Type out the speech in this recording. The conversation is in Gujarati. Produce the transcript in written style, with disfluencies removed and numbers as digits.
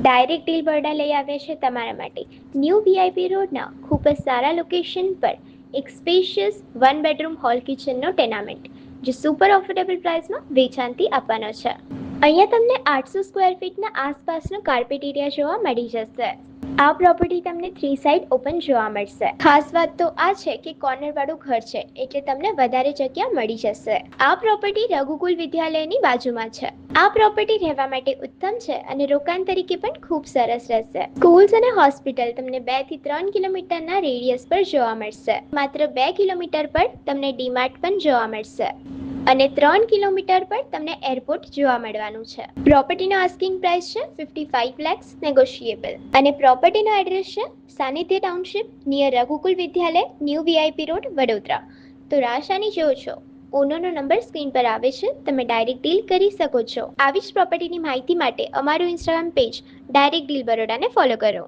ડાયરેક્ટ ડીલ બરોડા લઈ આવ્યા છે તમારા માટે ન્યૂ વીઆઈપી રોડના ખૂબ જ સારા લોકેશન પર એક સ્પેશિયસ 1 બેડરૂમ હોલ કિચનનો ટેનામેન્ટ જે સુપર ઓફોર્ડેબલ પ્રાઇસમાં વેચાણથી આપવાનો છે. અહીંયા તમને 800 સ્ક્વેર ફીટના આસપાસનો કાર્પેટ એરિયા જોવા મળી જશે. આ પ્રોપર્ટી તમને 3 સાઇડ ઓપન જોવા મળશે. ખાસ વાત તો આ છે કે કોર્નર વાળું ઘર છે એટલે તમને વધારે જગ્યા મળી જશે. આ પ્રોપર્ટી રઘુકુલ વિદ્યાલયની બાજુમાં છે. આ પ્રોપર્ટી રહેવા માટે ઉત્તમ છે અને રોકાણ તરીકે પણ ખૂબ સરસ રહેશે. સ્કૂલ્સ અને હોસ્પિટલ તમને 2 થી 3 કિલોમીટરના રેડિયસ પર જોવા મળશે. માત્ર 2 કિલોમીટર પર તમને ડીમાર્ટ પણ જોવા મળશે અને 3 કિલોમીટર પર તમને એરપોર્ટ જોવા મળવાનું છે. પ્રોપર્ટીનો આસ્કિંગ પ્રાઇસ છે 55 lakhs નેગોશિયેબલ અને પ્રોપર્ટીનો એડ્રેસ છે સાનિધ્ય ટાઉનશીપ નિયર રઘુકુલ વિદ્યાલય ન્યૂ વીઆઈપી રોડ વડોદરા. તો રાશાની જો છો ઓનરનો નંબર સ્ક્રીન પર આવે છે, તમે ડાયરેક્ટ ડીલ કરી શકો છો. આવી જ પ્રોપર્ટીની માહિતી માટે અમારું ઇન્સ્ટાગ્રામ પેજ ડાયરેક્ટ ડીલ બરોડાને ફોલો કરો.